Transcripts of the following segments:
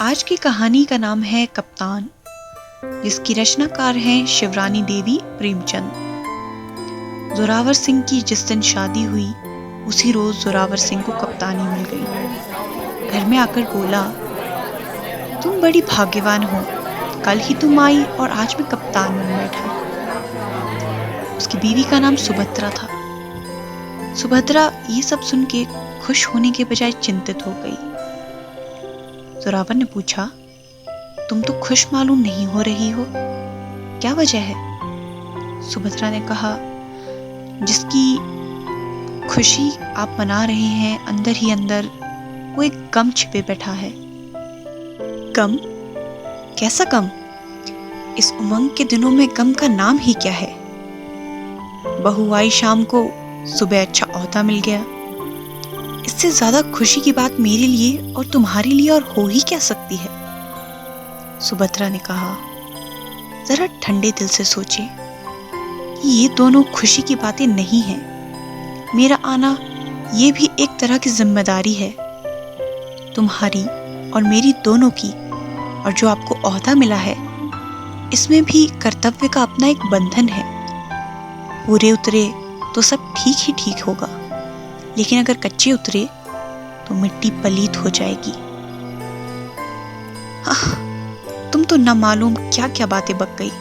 आज की कहानी का नाम है कप्तान, जिसकी रचनाकार हैं शिवरानी देवी प्रेमचंद। जोरावर सिंह की जिस दिन शादी हुई उसी रोज जोरावर सिंह को कप्तानी मिल गई। घर में आकर बोला, तुम बड़ी भाग्यवान हो, कल ही तुम आई और आज मैं कप्तान बन बैठा। उसकी बीवी का नाम सुभद्रा था। सुभद्रा ये सब सुन के खुश होने के बजाय चिंतित हो गई। जोरावर ने पूछा, तुम तो खुश मालूम नहीं हो रही हो, क्या वजह है? सुभद्रा ने कहा, जिसकी खुशी आप मना रहे हैं अंदर ही अंदर वो एक गम छिपे बैठा है। गम? कैसा गम? इस उमंग के दिनों में गम का नाम ही क्या है? बहू आई शाम को, सुबह अच्छा ओहदा मिल गया। इससे ज्यादा खुशी की बात मेरे लिए और तुम्हारे लिए और हो ही क्या सकती है? सुभद्रा ने कहा, जरा ठंडे दिल से सोचे कि ये दोनों खुशी की बातें नहीं हैं। मेरा आना ये भी एक तरह की जिम्मेदारी है, तुम्हारी और मेरी दोनों की। और जो आपको ओहदा मिला है इसमें भी कर्तव्य का अपना एक बंधन है। पूरे उतरे तो सब ठीक ही ठीक होगा, लेकिन अगर कच्चे उतरे तो मिट्टी पलीत हो जाएगी। तुम तो न मालूम क्या क्या बातें बक गई।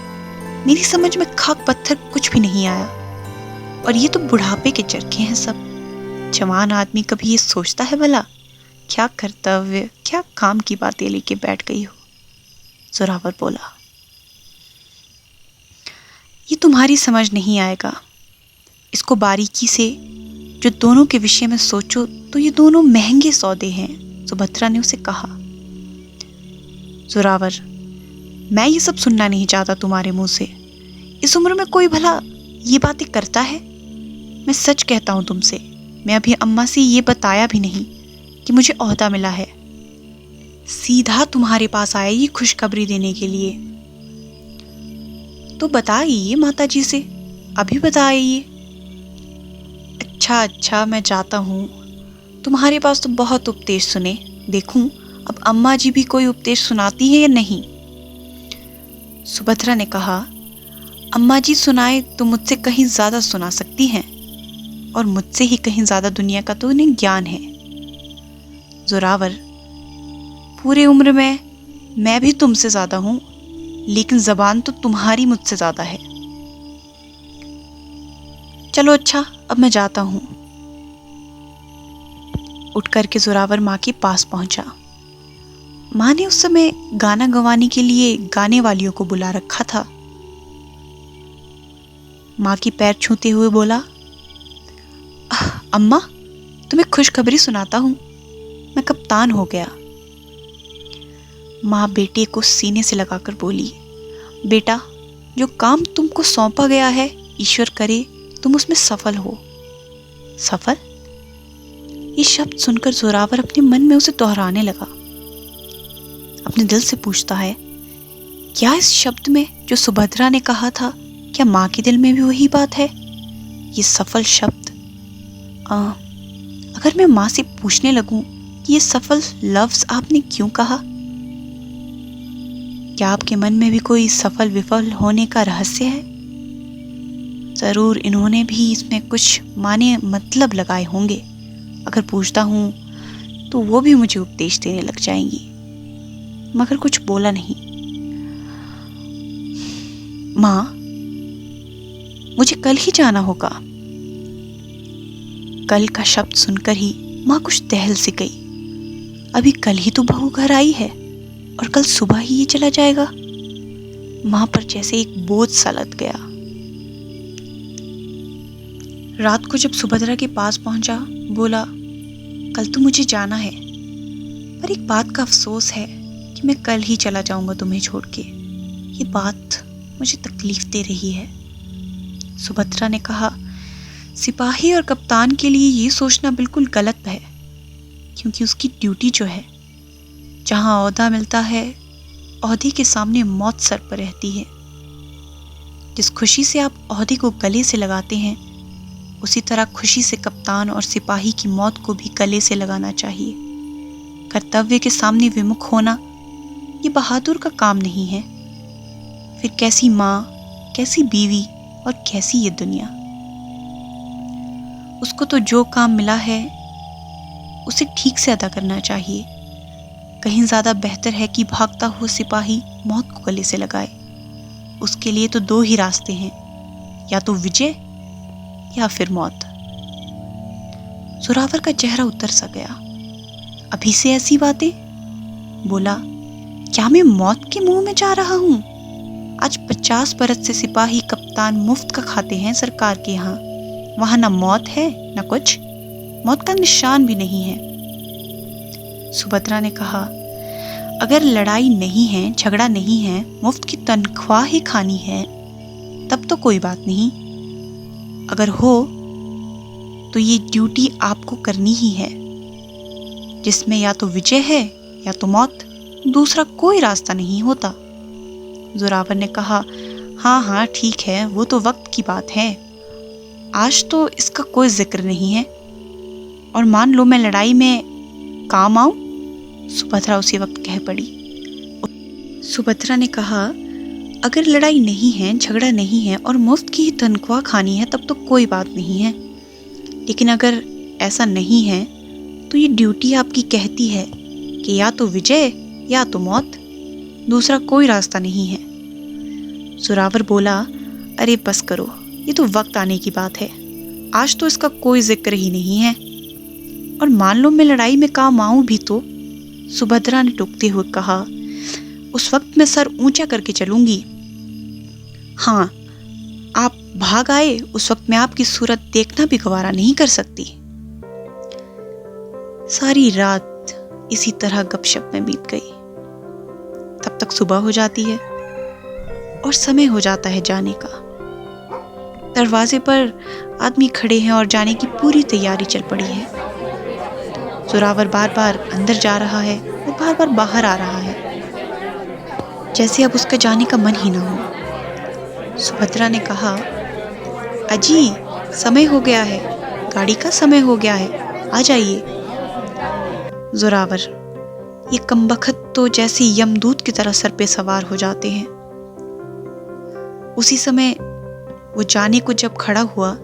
मेरी समझ में खाक पत्थर कुछ भी नहीं आया। और ये तो बुढ़ापे के चरखे हैं सब। जवान आदमी कभी ये सोचता है भला? क्या कर्तव्य, क्या काम की बातें लेके बैठ गई हो। जोरावर बोला, ये तुम्हारी समझ नहीं आएगा। इसको बारीकी से जो दोनों के विषय में सोचो तो ये दोनों महंगे सौदे हैं। सुभद्रा ने उसे कहा। जोरावर, मैं ये सब सुनना नहीं चाहता तुम्हारे मुंह से। इस उम्र में कोई भला ये बातें करता है? मैं सच कहता हूं तुमसे, मैं अभी अम्मा से ये बताया भी नहीं कि मुझे ओहदा मिला है। सीधा तुम्हारे पास आया ये खुशखबरी देने के लिए। तो बताइए माता जी से, अभी बताइए। अच्छा, मैं जाता हूँ। तुम्हारे पास तो बहुत उपदेश सुने, देखूं अब अम्मा जी भी कोई उपदेश सुनाती है या नहीं। सुभद्रा ने कहा, अम्मा जी सुनाए तो मुझसे कहीं ज्यादा सुना सकती हैं, और मुझसे ही कहीं ज्यादा दुनिया का तो उन्हें ज्ञान है। जोरावर, पूरे उम्र में मैं भी तुमसे ज्यादा हूं, लेकिन जबान तो तुम्हारी मुझसे ज्यादा है। चलो अच्छा, अब मैं जाता हूं। उठ करके जोरावर माँ के पास पहुंचा। माँ ने उस समय गाना गवाने के लिए गाने वालियों को बुला रखा था। माँ की पैर छूते हुए बोला, अम्मा, तुम्हें खुशखबरी सुनाता हूं, मैं कप्तान हो गया। माँ बेटे को सीने से लगाकर बोली, बेटा, जो काम तुमको सौंपा गया है ईश्वर करे तुम उसमें सफल हो। सफल? ये शब्द सुनकर जोरावर अपने मन में उसे दोहराने लगा। अपने दिल से पूछता है, क्या इस शब्द में जो सुभद्रा ने कहा था, क्या माँ के दिल में भी वही बात है? ये सफल शब्द। अगर मैं माँ से पूछने लगूं कि ये सफल लफ्ज आपने क्यों कहा, क्या आपके मन में भी कोई सफल विफल होने का रहस्य है? जरूर इन्होंने भी इसमें कुछ माने मतलब लगाए होंगे। अगर पूछता हूं तो वो भी मुझे उपदेश देने लग जाएंगी। मगर कुछ बोला नहीं। माँ, मुझे कल ही जाना होगा। कल का शब्द सुनकर ही माँ कुछ दहल सी गई। अभी कल ही तो बहू घर आई है और कल सुबह ही ये चला जाएगा। माँ पर जैसे एक बोझ सा लद गया। रात को जब सुभद्रा के पास पहुंचा, बोला, कल तो मुझे जाना है, पर एक बात का अफसोस है कि मैं कल ही चला जाऊंगा तुम्हें छोड़ के। ये बात मुझे तकलीफ दे रही है। सुभद्रा ने कहा, सिपाही और कप्तान के लिए ये सोचना बिल्कुल गलत है, क्योंकि उसकी ड्यूटी जो है, जहां ओहदा मिलता है, ओहदे के सामने मौत सर पर रहती है। जिस खुशी से आप ओहदे को गले से लगाते हैं, उसी तरह खुशी से कप्तान और सिपाही की मौत को भी गले से लगाना चाहिए। कर्तव्य के सामने विमुख होना ये बहादुर का काम नहीं है, फिर कैसी माँ, कैसी बीवी और कैसी ये दुनिया। उसको तो जो काम मिला है उसे ठीक से अदा करना चाहिए। कहीं ज्यादा बेहतर है कि भागता हुआ सिपाही मौत को गले से लगाए। उसके लिए तो दो ही रास्ते हैं, या तो विजय या फिर मौत। जोरावर का चेहरा उतर सा गया। अभी से ऐसी बातें? बोला, क्या मैं मौत के मुंह में जा रहा हूं? आज 50 बरस से सिपाही कप्तान मुफ्त का खाते हैं सरकार के यहाँ। वहां ना मौत है ना कुछ, मौत का निशान भी नहीं है। सुभद्रा ने कहा, अगर लड़ाई नहीं है, झगड़ा नहीं है, मुफ्त की तनख्वाह ही खानी है, तब तो कोई बात नहीं। अगर हो तो ये ड्यूटी आपको करनी ही है, जिसमें या तो विजय है या तो मौत, दूसरा कोई रास्ता नहीं होता। जोरावर ने कहा, हाँ हाँ ठीक है, वो तो वक्त की बात है, आज तो इसका कोई जिक्र नहीं है। और मान लो मैं लड़ाई में काम आऊं? सुभद्रा उसी वक्त कह पड़ी। सुभद्रा ने कहा, अगर लड़ाई नहीं है, झगड़ा नहीं है और मुफ्त की ही तनख्वाह खानी है, तब तो कोई बात नहीं है। लेकिन अगर ऐसा नहीं है तो ये ड्यूटी आपकी कहती है कि या तो विजय या तो मौत, दूसरा कोई रास्ता नहीं है। जोरावर बोला, अरे बस करो, ये तो वक्त आने की बात है, आज तो इसका कोई जिक्र ही नहीं है। और मान लो मैं लड़ाई में काम आऊं भी तो? सुभद्रा ने टूकते हुए कहा, उस वक्त मैं सर ऊंचा करके चलूंगी। हाँ, आप भाग आए, उस वक्त मैं आपकी सूरत देखना भी गवारा नहीं कर सकती। सारी रात इसी तरह गपशप में बीत गई। तब तक सुबह हो जाती है और समय हो जाता है जाने का। दरवाजे पर आदमी खड़े हैं और जाने की पूरी तैयारी चल पड़ी है। जोरावर बार बार अंदर जा रहा है और बार बार बाहर आ रहा है, जैसे अब उसका जाने का मन ही ना हो। सुभद्रा ने कहा, अजी समय हो गया है, गाड़ी का समय हो गया है, आ जाइए। जोरावर, ये कमबख्त तो जैसे यमदूत की तरह सर पे सवार हो जाते हैं। उसी समय वो जाने को जब खड़ा हुआ,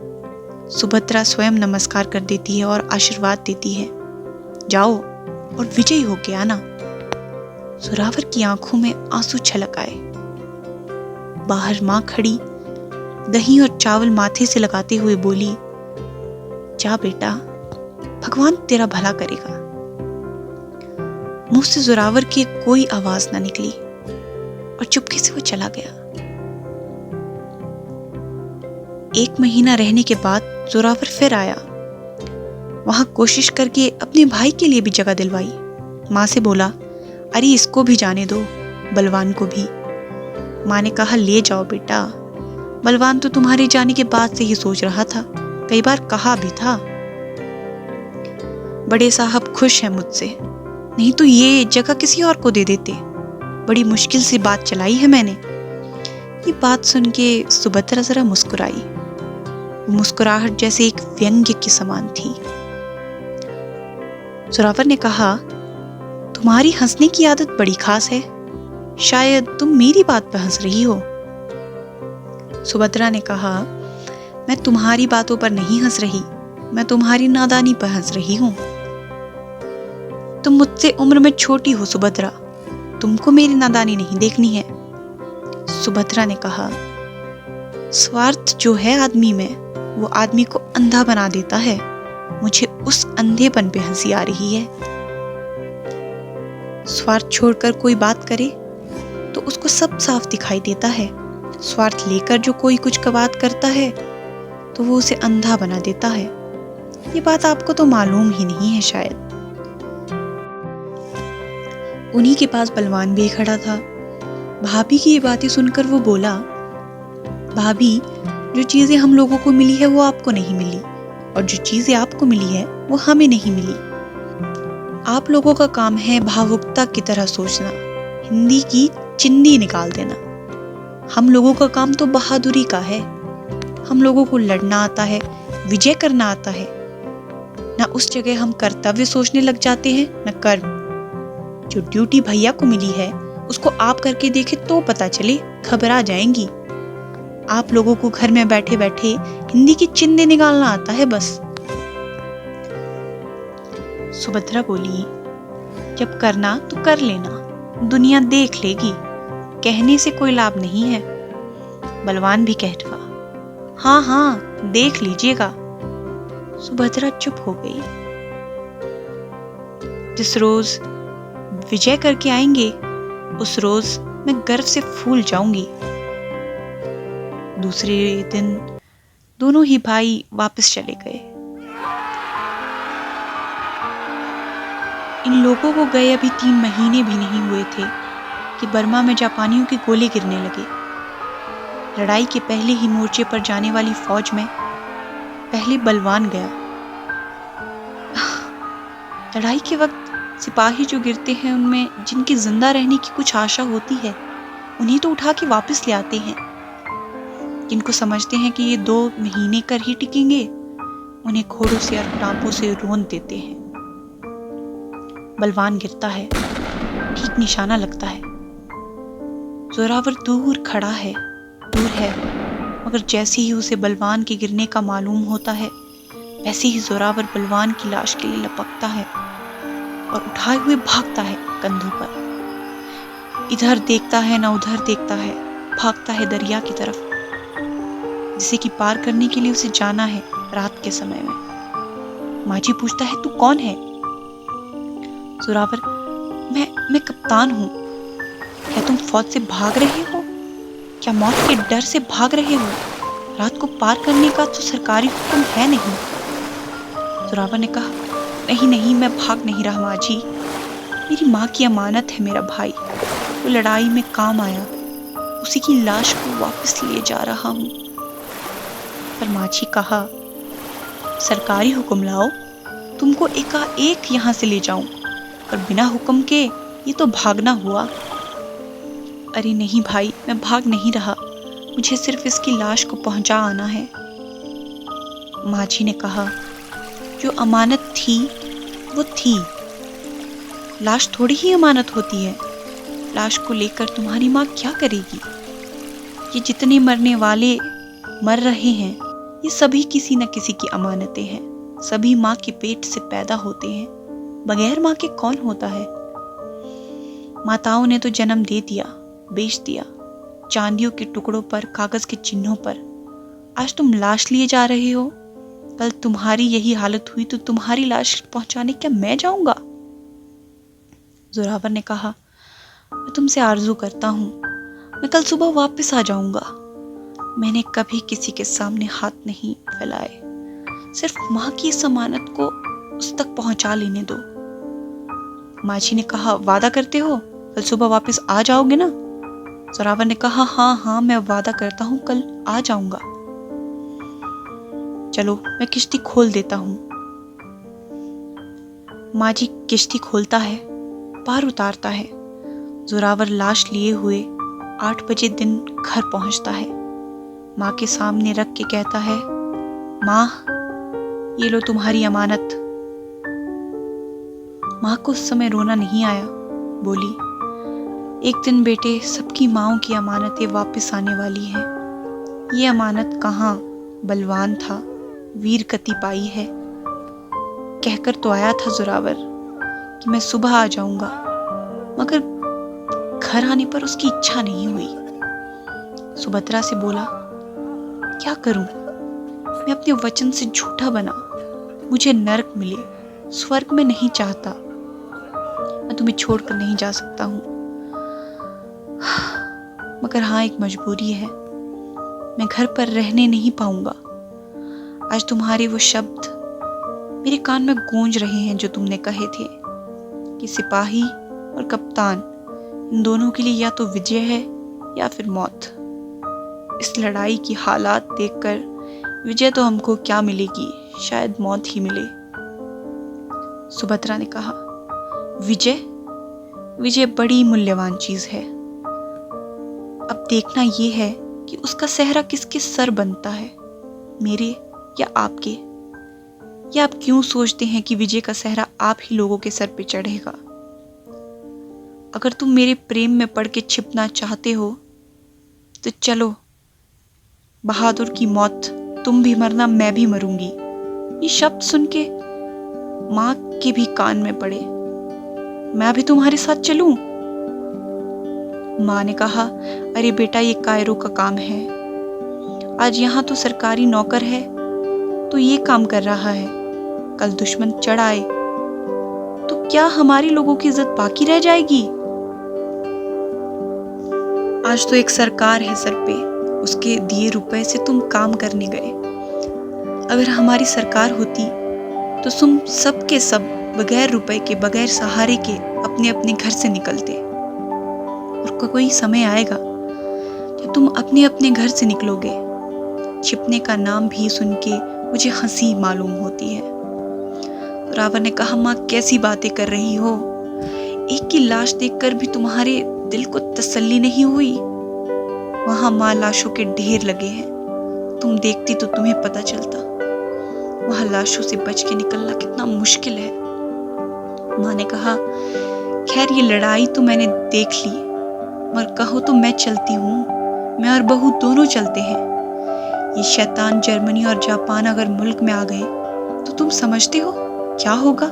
सुभद्रा स्वयं नमस्कार कर देती है और आशीर्वाद देती है, जाओ और विजयी होके आना। जोरावर की आंखों में आंसू छलक आए। बाहर मां खड़ी दही और चावल माथे से लगाते हुए बोली, जा बेटा, भगवान तेरा भला करेगा। मुंह से जोरावर की कोई आवाज ना निकली और चुपके से वो चला गया। 1 महीना रहने के बाद जोरावर फिर आया। वहां कोशिश करके अपने भाई के लिए भी जगह दिलवाई। माँ से बोला, अरे इसको भी जाने दो, बलवान को भी। माँ ने कहा, ले जाओ बेटा, बलवान तो तुम्हारे जाने के बाद से ही सोच रहा था, कई बार कहा भी था। बड़े साहब खुश हैं मुझसे, नहीं तो ये जगह किसी और को दे देते। बड़ी मुश्किल से बात चलाई है मैंने। ये बात सुन के सुभद्रा जरा मुस्कुराई। वो मुस्कुराहट जैसे एक व्यंग्य के समान थी। जोरावर ने कहा, तुम्हारी हंसने की आदत बड़ी खास है, शायद तुम मेरी बात पर हंस रही हो। सुभद्रा ने कहा, मैं तुम्हारी बातों पर नहीं हंस रही, मैं तुम्हारी नादानी पर हंस रही हूं। तुम मुझसे उम्र में छोटी हो सुभद्रा, तुमको मेरी नादानी नहीं देखनी है। सुभद्रा ने कहा, स्वार्थ जो है आदमी में, वो आदमी को अंधा बना देता है। मुझे उस अंधेपन पे हंसी आ रही है। स्वार्थ छोड़कर कोई बात करे तो उसको सब साफ दिखाई देता है। स्वार्थ लेकर जो कोई कुछ का बात करता है तो वो उसे अंधा बना देता है। ये बात आपको तो मालूम ही नहीं है शायद। उन्हीं के पास बलवान भी खड़ा था। भाभी की ये बातें सुनकर वो बोला, भाभी, जो चीजें हम लोगों को मिली है वो आपको नहीं मिली, और जो चीजें आपको मिली है वो हमें नहीं मिली। आप लोगों का काम है भावुकता की तरह सोचना, हिंदी की चिंदी निकाल देना। हम लोगों का काम तो बहादुरी का है। हम लोगों को लड़ना आता है, विजय करना आता है। ना उस जगह हम कर्तव्य सोचने लग जाते हैं, न कर्म। जो ड्यूटी भैया को मिली है उसको आप करके देखे तो पता चले, घबरा जाएंगी। आप लोगों को घर में बैठे बैठे हिंदी की चिंदे निकालना आता है बस। सुभद्रा बोली, जब करना तो कर लेना, दुनिया देख लेगी, कहने से कोई लाभ नहीं है। बलवान भी कह उठा, हाँ हाँ देख लीजिएगा। सुभद्रा चुप हो गई। जिस रोज विजय करके आएंगे उस रोज मैं गर्व से फूल जाऊंगी। दूसरे दिन दोनों ही भाई वापस चले गए। इन लोगों को गए अभी 3 महीने भी नहीं हुए थे कि बर्मा में जापानियों के गोले गिरने लगे। लड़ाई के पहले ही मोर्चे पर जाने वाली फौज में पहले बलवान गया। लड़ाई के वक्त सिपाही जो गिरते हैं उनमें जिनकी जिंदा रहने की कुछ आशा होती है, उन्हें तो उठा के वापस ले आते हैं। जिनको समझते हैं कि ये 2 महीने कर ही टिकेंगे, उन्हें घोड़ों से और टापों से रौंद देते हैं। बलवान गिरता है, ठीक निशाना लगता है। जोरावर दूर खड़ा है, दूर है, मगर जैसे ही उसे बलवान के गिरने का मालूम होता है, वैसे ही जोरावर बलवान की लाश के लिए लपकता है और उठाए हुए भागता है कंधों पर। इधर देखता है ना उधर देखता है, भागता है दरिया की तरफ, जिसे कि पार करने के लिए उसे जाना है रात के समय में। माझी पूछता है, तू कौन है? जोरावर, मैं कप्तान हूं। क्या तुम फौज से भाग रहे हो? क्या मौत के डर से भाग रहे हो? रात को पार करने का तो सरकारी हुक्म है नहीं। जोरावर ने कहा, नहीं नहीं, मैं भाग नहीं रहा माझी। मेरी माँ की अमानत है मेरा भाई, वो लड़ाई में काम आया, उसी की लाश को वापस ले जा रहा हूं। पर माझी कहा, सरकारी हुक्म लाओ, तुमको एकाएक यहां से ले जाऊं, और बिना हुक्म के ये तो भागना हुआ। अरे नहीं भाई, मैं भाग नहीं रहा, मुझे सिर्फ इसकी लाश को पहुंचा आना है। माझी ने कहा, जो अमानत थी वो थी, लाश थोड़ी ही अमानत होती है। लाश को लेकर तुम्हारी माँ क्या करेगी? ये जितने मरने वाले मर रहे हैं, ये सभी किसी न किसी की अमानतें हैं। सभी माँ के पेट से पैदा होते हैं, बगैर माँ के कौन होता है? माताओं ने तो जन्म दे दिया, बेच दिया, चांदियों के टुकड़ों पर, कागज के चिन्हों पर। आज तुम लाश लिए जा रहे हो, कल तुम्हारी यही हालत हुई तो तुम्हारी लाश पहुंचाने क्या मैं जाऊंगा? जोरावर ने कहा, मैं तुमसे आरजू करता हूं, मैं कल सुबह वापस आ जाऊंगा। मैंने कभी किसी के सामने हाथ नहीं फैलाए, सिर्फ माँ की इस अमानत को उस तक पहुंचा लेने दो। माझी ने कहा, वादा करते हो कल सुबह वापस आ जाओगे ना? जोरावर ने कहा, हाँ हाँ, मैं वादा करता हूं, कल आ जाऊंगा। चलो मैं किश्ती खोल देता हूं। माझी किश्ती खोलता है, पार उतारता है। जोरावर लाश लिए हुए 8 बजे दिन घर पहुंचता है। माँ के सामने रख के कहता है, माँ ये लो तुम्हारी अमानत। माँ को उस समय रोना नहीं आया, बोली, एक दिन बेटे सबकी माँओं की अमानतें वापस आने वाली हैं। ये अमानत कहाँ? बलवान था, वीर गति पाई है। कहकर तो आया था जोरावर कि मैं सुबह आ जाऊंगा, मगर घर आने पर उसकी इच्छा नहीं हुई। सुभद्रा से बोला, क्या करूं? मैं अपने वचन से झूठा बना, मुझे नरक मिले, स्वर्ग में नहीं चाहता। मैं तुम्हें छोड़कर नहीं जा सकता हूं, मगर हाँ एक मजबूरी है, मैं घर पर रहने नहीं पाऊंगा। आज तुम्हारे वो शब्द मेरे कान में गूंज रहे हैं जो तुमने कहे थे कि सिपाही और कप्तान, इन दोनों के लिए या तो विजय है या फिर मौत। इस लड़ाई की हालात देखकर विजय तो हमको क्या मिलेगी, शायद मौत ही मिले। सुभद्रा ने कहा, विजय? विजय बड़ी मूल्यवान चीज है। अब देखना यह है कि उसका सेहरा किसके सर बनता है, मेरे या आपके? या आप क्यों सोचते हैं कि विजय का सेहरा आप ही लोगों के सर पे चढ़ेगा? अगर तुम मेरे प्रेम में पड़ के छिपना चाहते हो तो चलो, बहादुर की मौत, तुम भी मरना मैं भी मरूंगी। ये शब्द सुन के माँ के भी कान में पड़े। मैं भी तुम्हारे साथ चलूं? माँ ने कहा, अरे बेटा, ये कायरों का काम है। आज यहाँ तो सरकारी नौकर है तो ये काम कर रहा है, कल दुश्मन चढ़ आए तो क्या हमारी लोगों की इज्जत बाकी रह जाएगी? आज तो एक सरकार है सर पे, उसके दिए रुपए से तुम काम करने गए। अगर हमारी सरकार होती तो तुम सब के सब बगैर रुपए के, बगैर सहारे के अपने अपने घर से निकलते। और कोई समय आएगा जब तुम अपने अपने घर से निकलोगे। छिपने का नाम भी सुन के मुझे हंसी मालूम होती है। रावण ने कहा, माँ कैसी बातें कर रही हो? एक की लाश देखकर भी तुम्हारे दिल को तसल्ली नहीं हुई? वहां माँ लाशों के ढेर लगे हैं, तुम देखती तो तुम्हें पता चलता। वहां लाशों से बच के निकलना कितना मुश्किल है। माँ ने कहा, खैर ये लड़ाई तो मैंने देख ली, मगर कहो तो मैं चलती हूँ। मैं और बहू दोनों चलते हैं। ये शैतान जर्मनी और जापान अगर मुल्क में आ गए तो तुम समझते हो क्या होगा?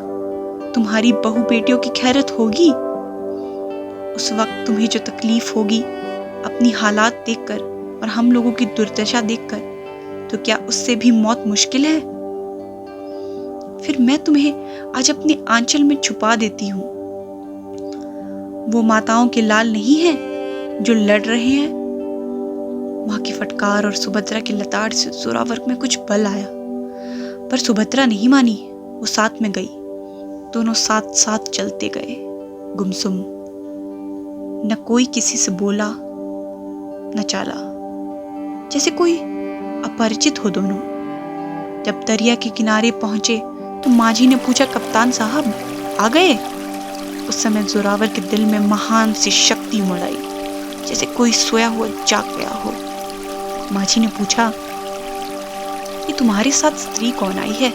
तुम्हारी बहू बेटियों की खैरत होगी? उस वक्त तुम्हें जो तकलीफ होगी अपनी हालात देखकर और हम लोगों की दुर्दशा देखकर, तो क्या उससे भी मौत मुश्किल है? फिर मैं तुम्हें आज अपने आंचल में छुपा देती हूँ। वो माताओं के लाल नहीं हैं जो लड़ रहे हैं। माँ की फटकार और सुभद्रा की लताड़ से जोरावर में कुछ बल आया, पर सुभद्रा नहीं मानी। वो साथ में गई। दोनों साथ साथ चलते गए, गुमसुम। न कोई किसी से बोला न चाला, जैसे कोई अपरिचित हो दोनों। जब दरिया के किनारे पहुंचे तो माझी ने पूछा, कप्तान साहब आ गए? उस समय जोरावर के दिल में महान सी शक्ति उमड़ आई, जैसे कोई सोया हुआ जाग गया हो। माझी ने पूछा, ये तुम्हारे साथ स्त्री कौन आई है?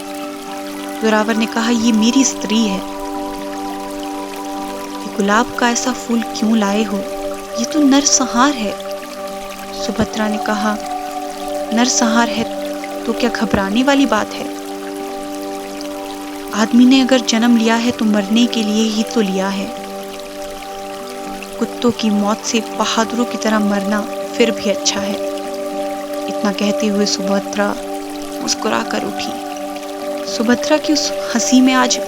जोरावर ने कहा, ये मेरी स्त्री है। ये गुलाब का ऐसा फूल क्यों लाए हो? ये तो नरसंहार है। सुभद्रा ने कहा, नरसंहार है तो क्या घबराने वाली बात है? आदमी ने अगर जन्म लिया है तो मरने के लिए ही तो लिया है। कुत्तों की मौत से बहादुरों की तरह मरना फिर भी अच्छा है। इतना कहते हुए सुभद्रा मुस्कुरा कर उठी। सुभद्रा की उस हंसी में आज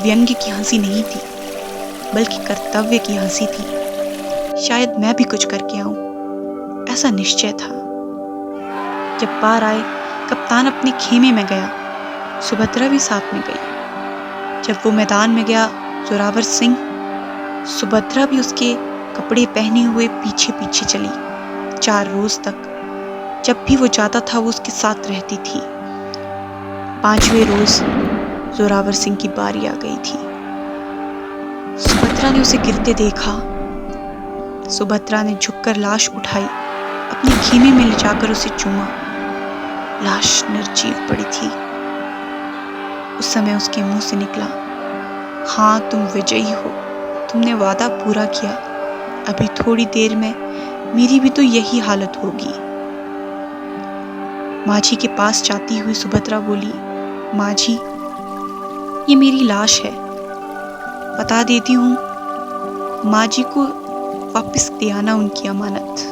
व्यंग्य की हंसी नहीं थी, बल्कि कर्तव्य की हंसी थी। शायद मैं भी कुछ करके आऊं, ऐसा निश्चय था। जब पार आए, कप्तान अपने खेमे में गया, सुभद्रा भी साथ में गई। जब वो मैदान में गया, जोरावर सिंह, सुभद्रा भी उसके कपड़े पहने हुए पीछे पीछे चली। 4 रोज तक जब भी वो जाता था वो उसके साथ रहती थी। 5वें रोज जोरावर सिंह की बारी आ गई थी। सुभद्रा ने उसे गिरते देखा। सुभद्रा ने झुककर लाश उठाई, अपने खेमे में ले जाकर उसे चूमा। लाश निर्जीव पड़ी थी। उस समय उसके मुंह से निकला, हाँ तुम विजयी हो, तुमने वादा पूरा किया। अभी थोड़ी देर में मेरी भी तो यही हालत होगी। माझी के पास जाती हुई सुभद्रा बोली, माझी, ये मेरी लाश है, बता देती हूँ, माझी को वापस ले आना उनकी अमानत।